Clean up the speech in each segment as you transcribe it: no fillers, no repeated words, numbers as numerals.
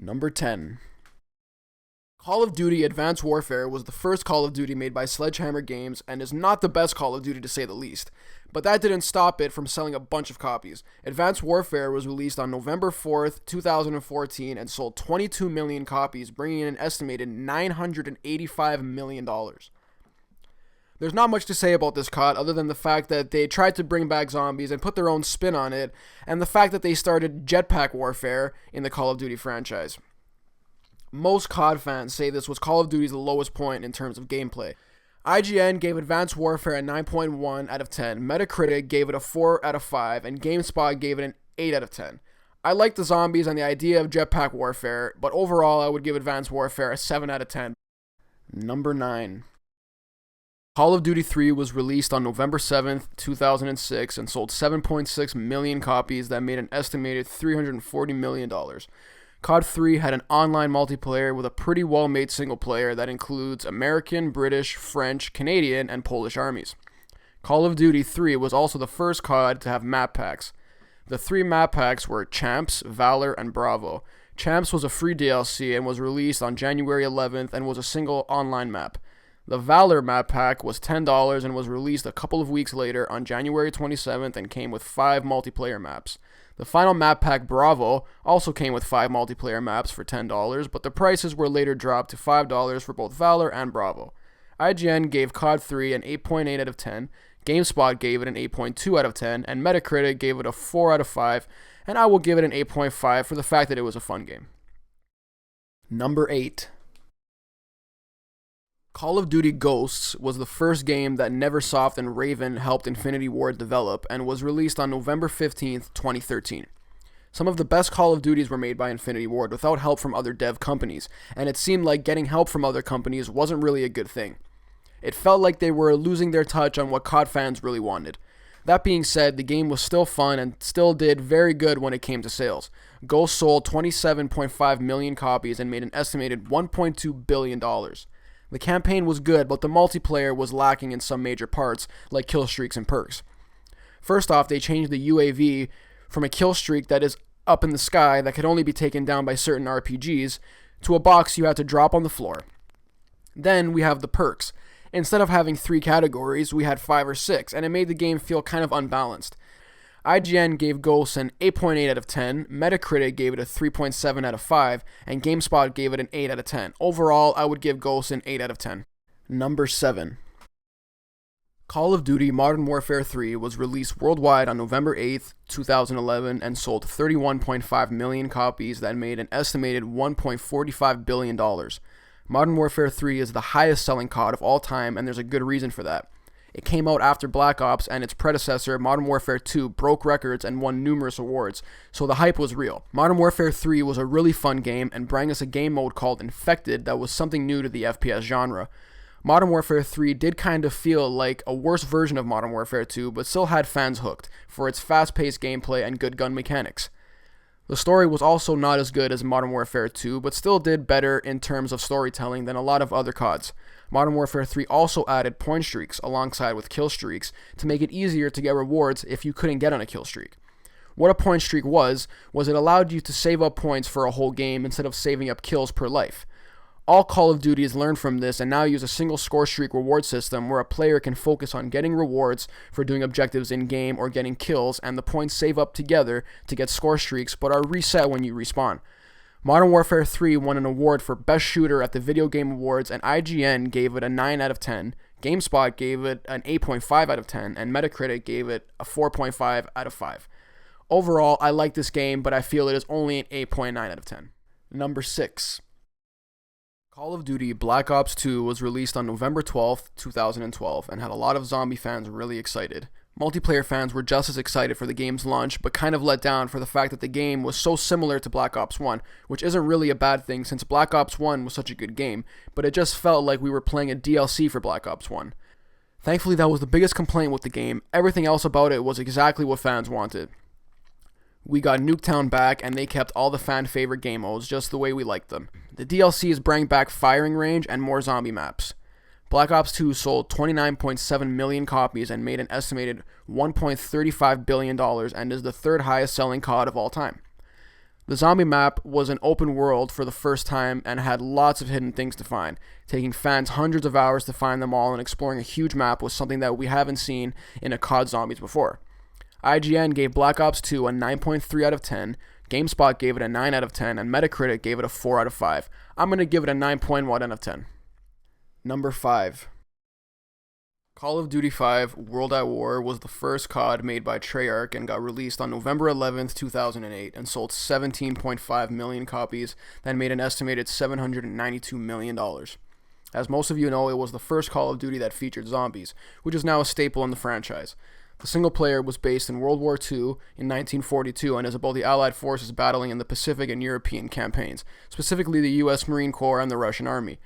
Number 10. Call of Duty Advanced Warfare was the first Call of Duty made by Sledgehammer Games and is not the best Call of Duty to say the least. But that didn't stop it from selling a bunch of copies. Advanced Warfare was released on November 4th, 2014 and sold 22 million copies, bringing in an estimated $985 million. There's not much to say about this COD other than the fact that they tried to bring back zombies and put their own spin on it, and the fact that they started jetpack warfare in the Call of Duty franchise. Most COD fans say this was Call of Duty's lowest point in terms of gameplay. IGN gave Advanced Warfare a 9.1 out of 10, Metacritic gave it a 4 out of 5, and GameSpot gave it an 8 out of 10. I like the zombies and the idea of jetpack warfare, but overall I would give Advanced Warfare a 7 out of 10. Number 9. Call of Duty 3 was released on November 7th, 2006 and sold 7.6 million copies that made an estimated $340 million. COD 3 had an online multiplayer with a pretty well-made single player that includes American, British, French, Canadian, and Polish armies. Call of Duty 3 was also the first COD to have map packs. The 3 map packs were Champs, Valor, and Bravo. Champs was a free DLC and was released on January 11th and was a single online map. The Valor map pack was $10 and was released a couple of weeks later on January 27th and came with 5 multiplayer maps. The final map pack, Bravo, also came with 5 multiplayer maps for $10, but the prices were later dropped to $5 for both Valor and Bravo. IGN gave COD 3 an 8.8 out of 10, GameSpot gave it an 8.2 out of 10, and Metacritic gave it a 4 out of 5, and I will give it an 8.5 for the fact that it was a fun game. Number 8. Call of Duty Ghosts was the first game that Neversoft and Raven helped Infinity Ward develop and was released on November 15th, 2013. Some of the best Call of Duties were made by Infinity Ward without help from other dev companies, and it seemed like getting help from other companies wasn't really a good thing. It felt like they were losing their touch on what COD fans really wanted. That being said, the game was still fun and still did very good when it came to sales. Ghosts sold 27.5 million copies and made an estimated $1.2 billion. The campaign was good, but the multiplayer was lacking in some major parts, like kill streaks and perks. First off, they changed the UAV from a kill streak that is up in the sky that could only be taken down by certain RPGs to a box you had to drop on the floor. Then we have the perks. Instead of having 3 categories, we had 5 or 6, and it made the game feel kind of unbalanced. IGN gave Ghosts an 8.8 out of 10, Metacritic gave it a 3.7 out of 5, and GameSpot gave it an 8 out of 10. Overall, I would give Ghosts an 8 out of 10. Number 7. Call of Duty Modern Warfare 3 was released worldwide on November 8th, 2011 and sold 31.5 million copies that made an estimated $1.45 billion. Modern Warfare 3 is the highest selling COD of all time, and there's a good reason for that. It came out after Black Ops, and its predecessor, Modern Warfare 2, broke records and won numerous awards, so the hype was real. Modern Warfare 3 was a really fun game and brought us a game mode called Infected that was something new to the FPS genre. Modern Warfare 3 did kind of feel like a worse version of Modern Warfare 2, but still had fans hooked for its fast-paced gameplay and good gun mechanics. The story was also not as good as Modern Warfare 2, but still did better in terms of storytelling than a lot of other CODs. Modern Warfare 3 also added point streaks alongside with kill streaks to make it easier to get rewards if you couldn't get on a kill streak. What a point streak was it allowed you to save up points for a whole game instead of saving up kills per life. All Call of Duties learned from this and now use a single score streak reward system where a player can focus on getting rewards for doing objectives in-game or getting kills, and the points save up together to get score streaks but are reset when you respawn. Modern Warfare 3 won an award for Best Shooter at the Video Game Awards, and IGN gave it a 9 out of 10, GameSpot gave it an 8.5 out of 10, and Metacritic gave it a 4.5 out of 5. Overall, I like this game, but I feel it is only an 8.9 out of 10. Number 6. Call of Duty Black Ops 2 was released on November 12th, 2012, and had a lot of zombie fans really excited. Multiplayer fans were just as excited for the game's launch, but kind of let down for the fact that the game was so similar to Black Ops 1, which isn't really a bad thing since Black Ops 1 was such a good game, but it just felt like we were playing a DLC for Black Ops 1. Thankfully, that was the biggest complaint with the game. Everything else about it was exactly what fans wanted. We got Nuketown back, and they kept all the fan favorite game modes just the way we liked them. The DLCs bring back firing range and more zombie maps. Black Ops 2 sold 29.7 million copies and made an estimated $1.35 billion and is the 3rd highest selling COD of all time. The zombie map was an open world for the first time and had lots of hidden things to find. Taking fans hundreds of hours to find them all and exploring a huge map was something that we haven't seen in a COD Zombies before. IGN gave Black Ops 2 a 9.3 out of 10, GameSpot gave it a 9 out of 10, and Metacritic gave it a 4 out of 5. I'm going to give it a 9.1 out of 10. Number 5. Call of Duty 5 World at War was the first COD made by Treyarch and got released on November 11th, 2008 and sold 17.5 million copies that made an estimated $792 million. As most of you know, it was the first Call of Duty that featured zombies, which is now a staple in the franchise. The single player was based in World War II in 1942 and is about the Allied forces battling in the Pacific and European campaigns, specifically the US Marine Corps and the Russian Army.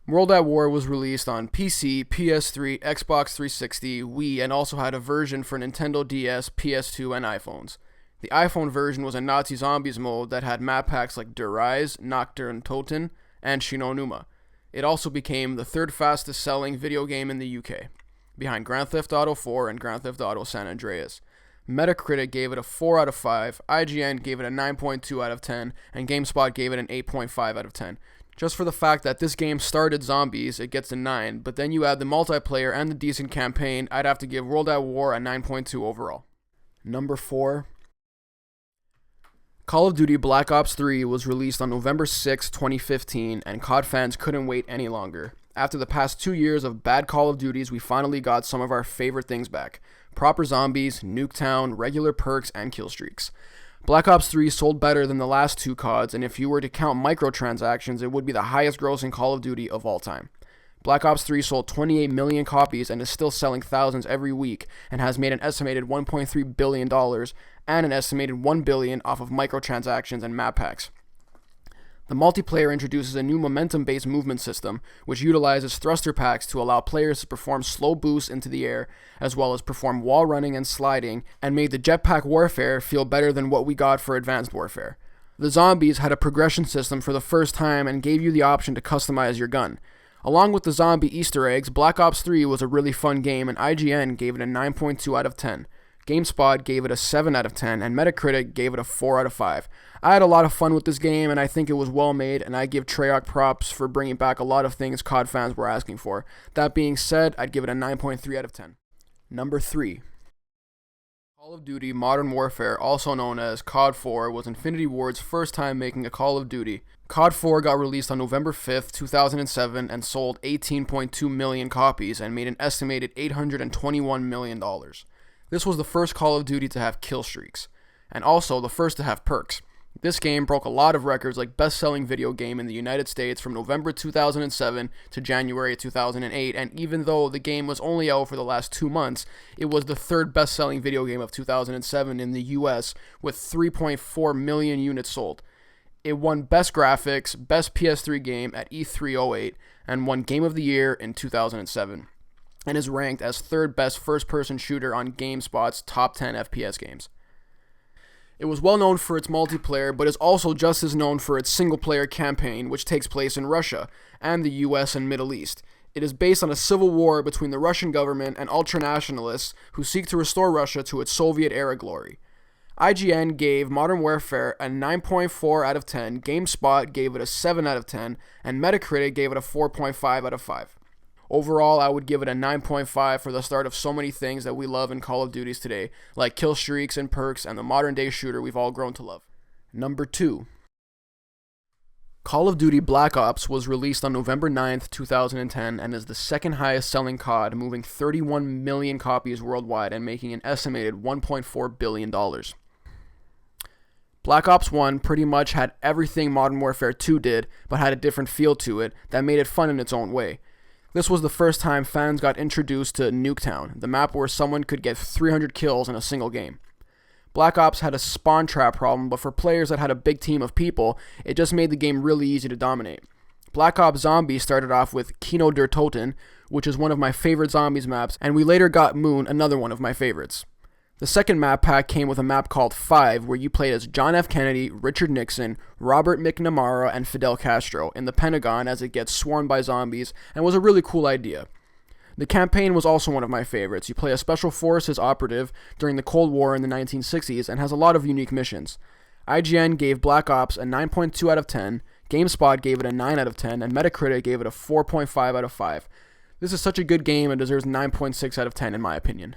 World at War was released on PC, PS3, Xbox 360, Wii, and also had a version for Nintendo DS, PS2, and iPhones. The iPhone version was a Nazi Zombies mode that had map packs like Der Rise, Nocturne Toten, and Shinonuma. It also became the third fastest selling video game in the UK, behind Grand Theft Auto 4 and Grand Theft Auto San Andreas. Metacritic gave it a 4 out of 5, IGN gave it a 9.2 out of 10, and GameSpot gave it an 8.5 out of 10. Just for the fact that this game started zombies, it gets a 9, but then you add the multiplayer and the decent campaign, I'd have to give World at War a 9.2 overall. Number 4. Call of Duty Black Ops 3 was released on November 6, 2015, and COD fans couldn't wait any longer. After the past 2 years of bad Call of Duties, we finally got some of our favorite things back. Proper zombies, Nuketown, regular perks, and kill streaks. Black Ops 3 sold better than the last two CODs, and if you were to count microtransactions, it would be the highest grossing Call of Duty of all time. Black Ops 3 sold 28 million copies and is still selling thousands every week, and has made an estimated $1.3 billion and an estimated $1 billion off of microtransactions and map packs. The multiplayer introduces a new momentum-based movement system, which utilizes thruster packs to allow players to perform slow boosts into the air, as well as perform wall running and sliding, and made the jetpack warfare feel better than what we got for Advanced Warfare. The zombies had a progression system for the first time and gave you the option to customize your gun. Along with the zombie Easter eggs, Black Ops 3 was a really fun game, and IGN gave it a 9.2 out of 10. GameSpot gave it a 7 out of 10, and Metacritic gave it a 4 out of 5. I had a lot of fun with this game, and I think it was well made, and I give Treyarch props for bringing back a lot of things COD fans were asking for. That being said, I'd give it a 9.3 out of 10. Number 3. Call of Duty Modern Warfare, also known as COD 4, was Infinity Ward's first time making a Call of Duty. COD 4 got released on November 5th, 2007, and sold 18.2 million copies and made an estimated $821 million. This was the first Call of Duty to have kill streaks, and also the first to have perks. This game broke a lot of records like best-selling video game in the United States from November 2007 to January 2008, and even though the game was only out for the last 2 months, it was the third best-selling video game of 2007 in the US with 3.4 million units sold. It won Best Graphics, Best PS3 Game at E3 08, and won Game of the Year in 2007. And is ranked as third best first-person shooter on GameSpot's top 10 FPS games. It was well known for its multiplayer, but is also just as known for its single-player campaign, which takes place in Russia and the US and Middle East. It is based on a civil war between the Russian government and ultranationalists who seek to restore Russia to its Soviet-era glory. IGN gave Modern Warfare a 9.4 out of 10, GameSpot gave it a 7 out of 10, and Metacritic gave it a 4.5 out of 5. Overall, I would give it a 9.5 for the start of so many things that we love in Call of Duties today, like kill streaks and perks and the modern-day shooter we've all grown to love. Number 2. Call of Duty Black Ops was released on November 9th, 2010, and is the second highest selling COD, moving 31 million copies worldwide and making an estimated $1.4 billion. Black Ops 1 pretty much had everything Modern Warfare 2 did, but had a different feel to it that made it fun in its own way. This was the first time fans got introduced to Nuketown, the map where someone could get 300 kills in a single game. Black Ops had a spawn trap problem, but for players that had a big team of people, it just made the game really easy to dominate. Black Ops Zombies started off with Kino der Toten, which is one of my favorite zombies maps, and we later got Moon, another one of my favorites. The second map pack came with a map called 5, where you played as John F. Kennedy, Richard Nixon, Robert McNamara, and Fidel Castro in the Pentagon as it gets swarmed by zombies, and was a really cool idea. The campaign was also one of my favorites. You play a Special Forces operative during the Cold War in the 1960s and has a lot of unique missions. IGN gave Black Ops a 9.2 out of 10, GameSpot gave it a 9 out of 10, and Metacritic gave it a 4.5 out of 5. This is such a good game and deserves 9.6 out of 10 in my opinion.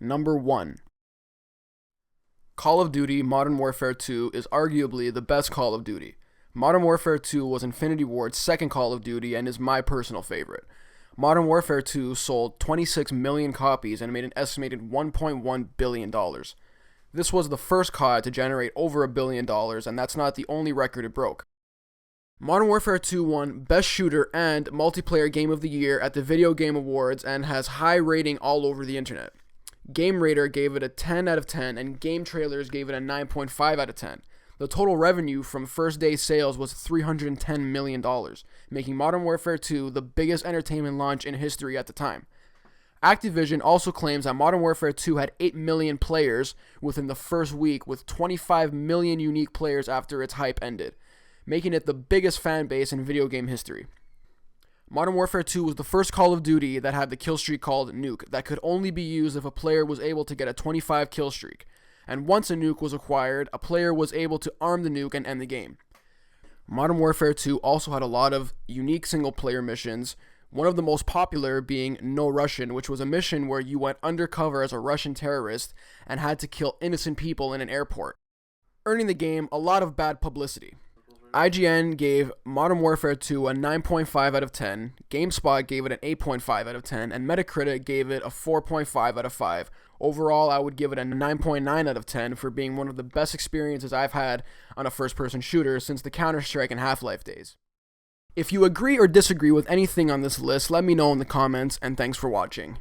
Number 1. Call of Duty Modern Warfare 2 is arguably the best Call of Duty. Modern Warfare 2 was Infinity Ward's second Call of Duty and is my personal favorite. Modern Warfare 2 sold 26 million copies and made an estimated $1.1 billion. This was the first COD to generate over $1 billion, and that's not the only record it broke. Modern Warfare 2 won Best Shooter and Multiplayer Game of the Year at the Video Game Awards and has high rating all over the internet. Game Radar gave it a 10 out of 10 and Game Trailers gave it a 9.5 out of 10. The total revenue from first day sales was $310 million, making Modern Warfare 2 the biggest entertainment launch in history at the time. Activision also claims that Modern Warfare 2 had 8 million players within the first week, with 25 million unique players after its hype ended, making it the biggest fan base in video game history. Modern Warfare 2 was the first Call of Duty that had the kill streak called Nuke that could only be used if a player was able to get a 25 kill streak. And once a nuke was acquired, a player was able to arm the nuke and end the game. Modern Warfare 2 also had a lot of unique single-player missions, one of the most popular being No Russian, which was a mission where you went undercover as a Russian terrorist and had to kill innocent people in an airport, earning the game a lot of bad publicity. IGN gave Modern Warfare 2 a 9.5 out of 10, GameSpot gave it an 8.5 out of 10, and Metacritic gave it a 4.5 out of 5. Overall, I would give it a 9.9 out of 10 for being one of the best experiences I've had on a first-person shooter since the Counter-Strike and Half-Life days. If you agree or disagree with anything on this list, let me know in the comments, and thanks for watching.